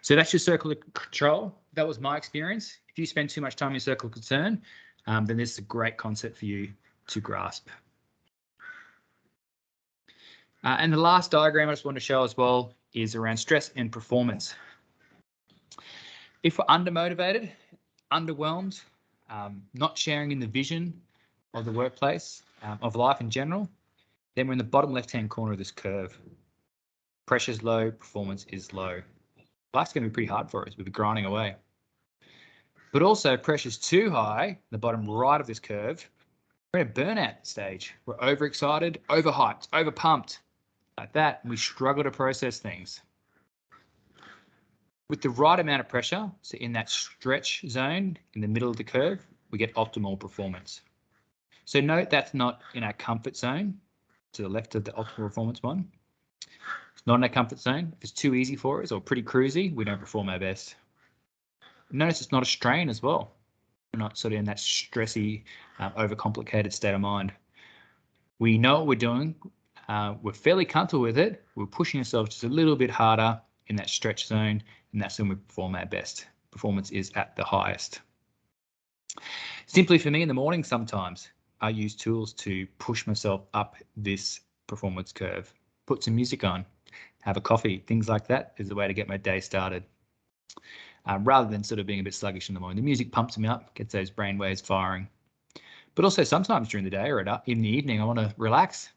So that's your circle of control. That was my experience. If you spend too much time in your circle of concern, then this is a great concept for you to grasp. And the last diagram I just want to show as well is around stress and performance. If we're undermotivated, underwhelmed, not sharing in the vision of the workplace, of life in general, then we're in the bottom left-hand corner of this curve. Pressure's low, performance is low. Life's going to be pretty hard for us. We'll be grinding away. But also, pressure's too high, the bottom right of this curve, we're in a burnout stage. We're overexcited, overhyped, overpumped, like that, and we struggle to process things. With the right amount of pressure, so in that stretch zone in the middle of the curve, we get optimal performance. So note that's not in our comfort zone, to the left of the optimal performance one. It's not in our comfort zone. If it's too easy for us or pretty cruisy, we don't perform our best. Notice it's not a strain as well. We're not sort of in that stressy, overcomplicated state of mind. We know what we're doing. We're fairly comfortable with it. We're pushing ourselves just a little bit harder in that stretch zone, and that's when we perform our best. Performance is at the highest. Simply for me in the morning, sometimes I use tools to push myself up this performance curve. Put some music on, have a coffee, things like that is the way to get my day started. Rather than sort of being a bit sluggish in the morning. The music pumps me up, gets those brain waves firing. But also sometimes during the day or in the evening, I want to relax,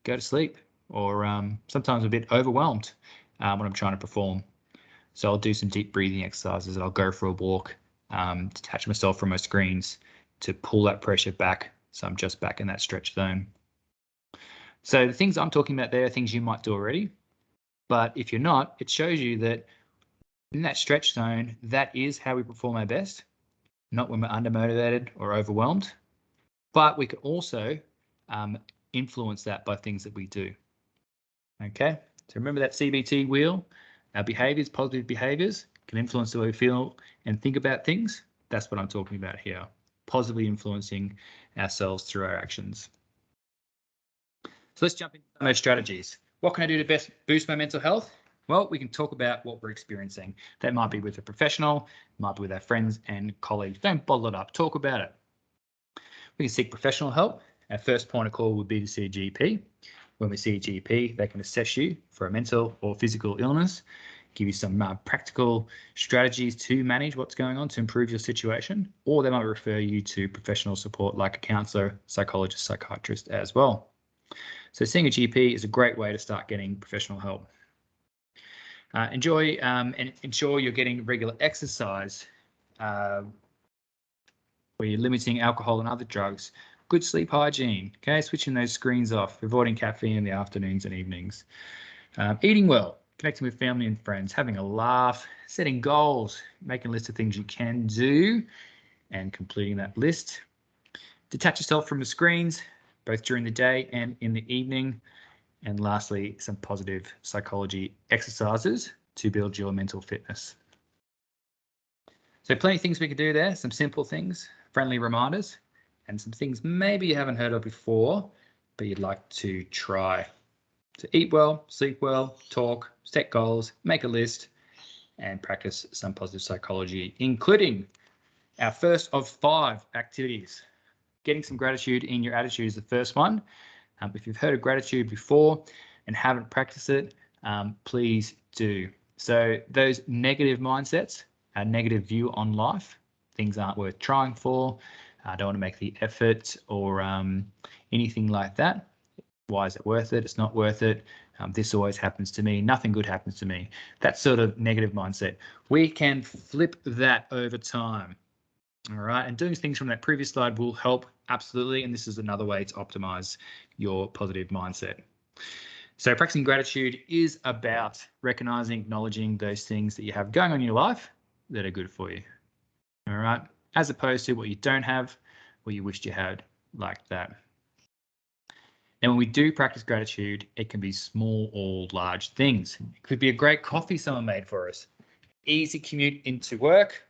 go to sleep, or sometimes I'm a bit overwhelmed when I'm trying to perform. So I'll do some deep breathing exercises. I'll go for a walk, detach myself from my screens to pull that pressure back. So I'm just back in that stretch zone. So the things I'm talking about there are things you might do already. But if you're not, it shows you that in that stretch zone, that is how we perform our best, not when we're undermotivated or overwhelmed, but we can also influence that by things that we do. Okay, so remember that CBT wheel, our behaviors, positive behaviors can influence the way we feel and think about things. That's what I'm talking about here, positively influencing ourselves through our actions. So let's jump into some of those strategies. What can I do to best boost my mental health? Well, we can talk about what we're experiencing. That might be with a professional, might be with our friends and colleagues. Don't bottle it up, talk about it. We can seek professional help. Our first point of call would be to see a GP. When we see a GP, they can assess you for a mental or physical illness, give you some practical strategies to manage what's going on to improve your situation, or they might refer you to professional support like a counsellor, psychologist, psychiatrist as well. So seeing a GP is a great way to start getting professional help. Enjoy and ensure you're getting regular exercise where you're limiting alcohol and other drugs. Good sleep hygiene, okay, switching those screens off, avoiding caffeine in the afternoons and evenings. Eating well, connecting with family and friends, having a laugh, setting goals, making a list of things you can do and completing that list. Detach yourself from the screens, both during the day and in the evening. And lastly, some positive psychology exercises to build your mental fitness. So plenty of things we could do there, some simple things, friendly reminders, and some things maybe you haven't heard of before, but you'd like to try. So eat well, sleep well, talk, set goals, make a list, and practice some positive psychology, including our first of 5 activities. Getting some gratitude in your attitude is the first one. If you've heard of gratitude before and haven't practiced it, please do. So those negative mindsets, a negative view on life, things aren't worth trying for, I don't want to make the effort or anything like that. Why is it worth it? It's not worth it. This always happens to me. Nothing good happens to me. That sort of negative mindset. We can flip that over time. All right, and doing things from that previous slide will help absolutely, and this is another way to optimize your positive mindset. So practicing gratitude is about recognizing, acknowledging those things that you have going on in your life that are good for you. All right, as opposed to what you don't have, what you wished you had, like that. And when we do practice gratitude, it can be small or large things. It could be a great coffee someone made for us, easy commute into work.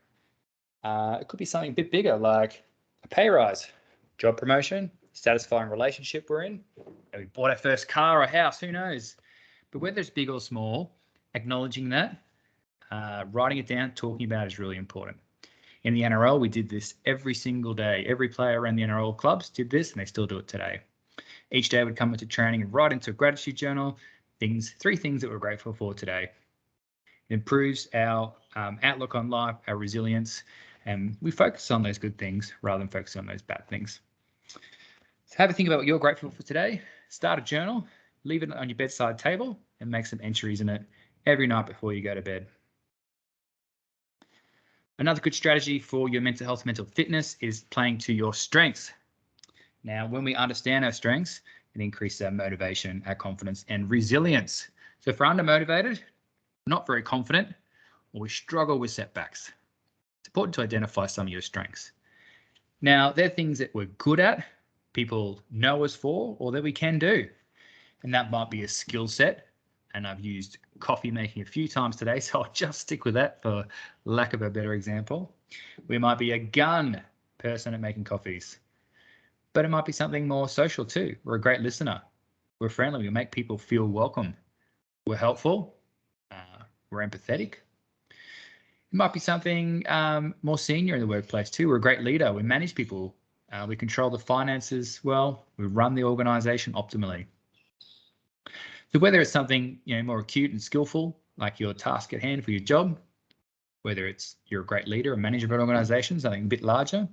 It could be something a bit bigger, like a pay rise, job promotion, satisfying relationship we're in. We bought our first car or house, who knows? But whether it's big or small, acknowledging that, writing it down, talking about it is really important. In the NRL, we did this every single day. Every player around the NRL clubs did this, and they still do it today. Each day would come into training and write into a gratitude journal, 3 things that we're grateful for today. It improves our outlook on life, our resilience, and we focus on those good things rather than focusing on those bad things. So have a think about what you're grateful for today. Start a journal, leave it on your bedside table, and make some entries in it every night before you go to bed. Another good strategy for your mental health, mental fitness is playing to your strengths. Now, when we understand our strengths, it increases our motivation, our confidence, and resilience. So if we're undermotivated, not very confident, or we struggle with setbacks, it's important to identify some of your strengths. Now, they're things that we're good at, people know us for, or that we can do. And that might be a skill set, and I've used coffee making a few times today, so I'll just stick with that for lack of a better example. We might be a gun person at making coffees, but it might be something more social too. We're a great listener. We're friendly. We make people feel welcome. We're helpful. We're empathetic. It might be something more senior in the workplace too. We're a great leader. We manage people. We control the finances well. We run the organization optimally. So whether it's something more acute and skillful, like your task at hand for your job, whether it's you're a great leader, a manager of an organization, something a bit larger,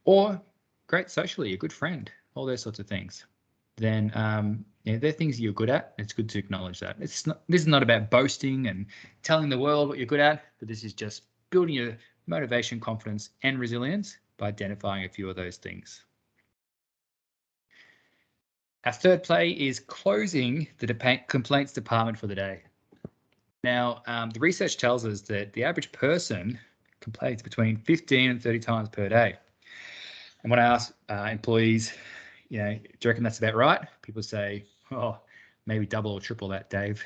or great socially, a good friend, all those sorts of things, then they're things you're good at. It's good to acknowledge that. This is not about boasting and telling the world what you're good at, but this is just building your motivation, confidence, and resilience by identifying a few of those things. Our third play is closing the complaints department for the day. Now, the research tells us that the average person complains between 15 and 30 times per day. And when I ask employees, do you reckon that's about right? People say, oh, maybe double or triple that, Dave.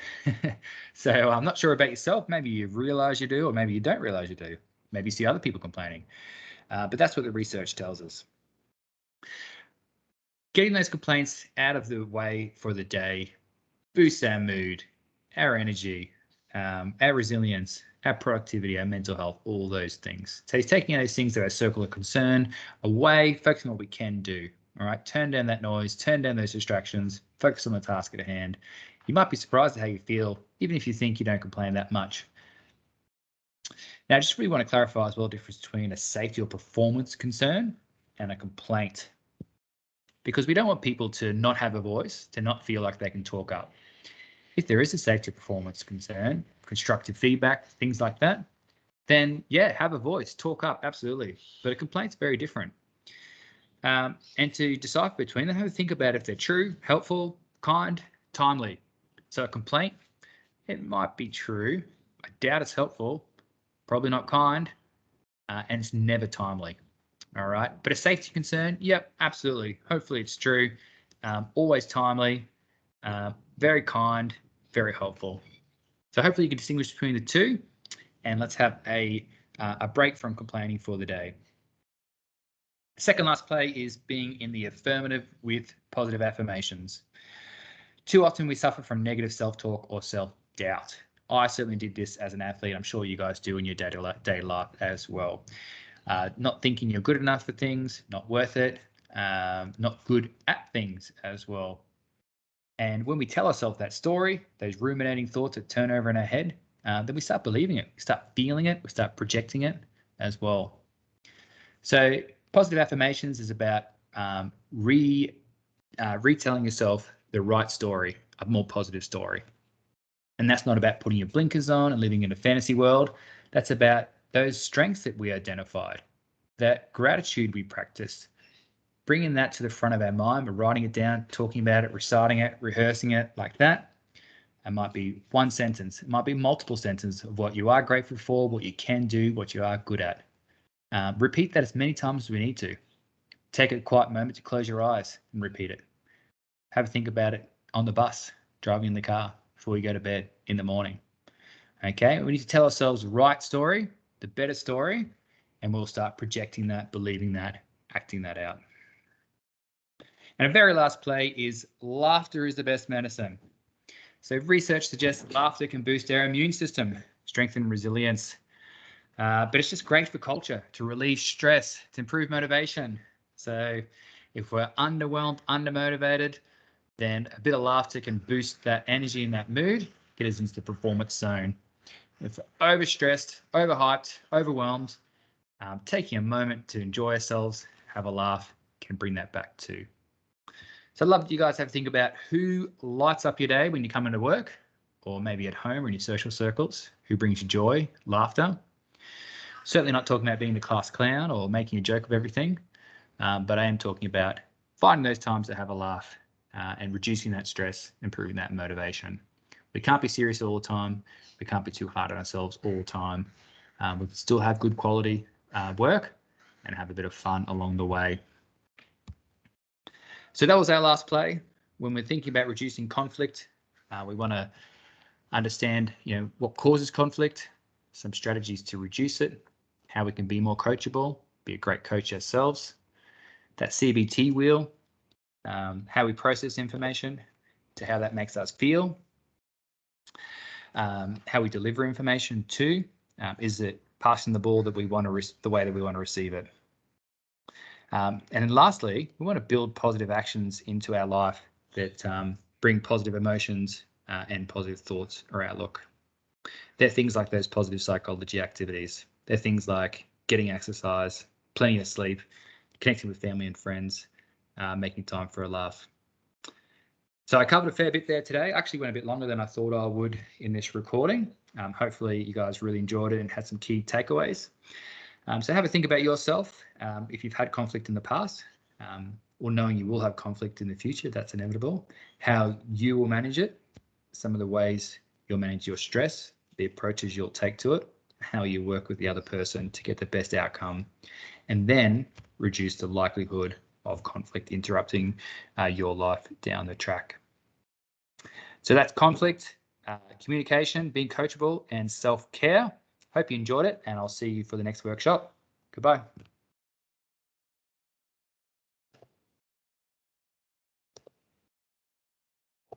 So I'm not sure about yourself. Maybe you realize you do, or maybe you don't realize you do. Maybe you see other people complaining. But that's what the research tells us. Getting those complaints out of the way for the day boosts our mood, our energy, our resilience, our productivity, our mental health, all those things. So he's taking those things that are circle of concern away, focusing on what we can do. All right, turn down that noise, turn down those distractions, focus on the task at hand. You might be surprised at how you feel, even if you think you don't complain that much. Now, I just really want to clarify as well the difference between a safety or performance concern and a complaint, because we don't want people to not have a voice, to not feel like they can talk up. If there is a safety or performance concern, constructive feedback, things like that, then yeah, have a voice, talk up, absolutely. But a complaint's very different. And to decipher between them, have a think about if they're true, helpful, kind, timely. So a complaint, it might be true. I doubt it's helpful, probably not kind, and it's never timely. All right, but a safety concern, yep, absolutely. Hopefully it's true, always timely, very kind, very helpful. So hopefully you can distinguish between the two, and let's have a break from complaining for the day. Second last play is being in the affirmative with positive affirmations. Too often we suffer from negative self-talk or self-doubt. I certainly did this as an athlete. I'm sure you guys do in your day-to-day life as well. Not thinking you're good enough for things, not worth it, not good at things as well. And when we tell ourselves that story, those ruminating thoughts that turn over in our head, then we start believing it, we start feeling it, we start projecting it as well. So positive affirmations is about retelling yourself the right story, a more positive story. And that's not about putting your blinkers on and living in a fantasy world. That's about those strengths that we identified, that gratitude we practiced, bringing that to the front of our mind. We're writing it down, talking about it, reciting it, rehearsing it like that. It might be one sentence. It might be multiple sentences of what you are grateful for, what you can do, what you are good at. Repeat that as many times as we need to. Take a quiet moment to close your eyes and repeat it. Have a think about it on the bus, driving in the car, before you go to bed in the morning. Okay, we need to tell ourselves the right story, the better story, and we'll start projecting that, believing that, acting that out. And a very last play is laughter is the best medicine. So research suggests that laughter can boost our immune system, strengthen resilience, but it's just great for culture, to relieve stress, to improve motivation. So if we're underwhelmed, undermotivated, then a bit of laughter can boost that energy and that mood, get us into the performance zone. If we're overstressed, overhyped, overwhelmed, taking a moment to enjoy ourselves, have a laugh, can bring that back too. So I'd love you guys to have a think about who lights up your day when you come into work, or maybe at home or in your social circles, who brings you joy, laughter. Certainly not talking about being the class clown or making a joke of everything, but I am talking about finding those times to have a laugh and reducing that stress, improving that motivation. We can't be serious all the time. We can't be too hard on ourselves all the time. We can still have good quality work and have a bit of fun along the way. So that was our last play. When we're thinking about reducing conflict, we want to understand, what causes conflict, some strategies to reduce it, how we can be more coachable, be a great coach ourselves, that CBT wheel, how we process information to how that makes us feel, how we deliver information too. Is it passing the ball that we want to the way that we want to receive it? And then lastly, we want to build positive actions into our life that bring positive emotions and positive thoughts or outlook. They're things like those positive psychology activities. They're things like getting exercise, plenty of sleep, connecting with family and friends, making time for a laugh. So I covered a fair bit there today. Actually went a bit longer than I thought I would in this recording. Hopefully you guys really enjoyed it and had some key takeaways. So have a think about yourself. If you've had conflict in the past, or knowing you will have conflict in the future, that's inevitable, how you will manage it, some of the ways you'll manage your stress, the approaches you'll take to it, how you work with the other person to get the best outcome, and then reduce the likelihood of conflict interrupting your life down the track. So that's conflict, communication, being coachable, and self-care. Hope you enjoyed it, and I'll see you for the next workshop. Goodbye.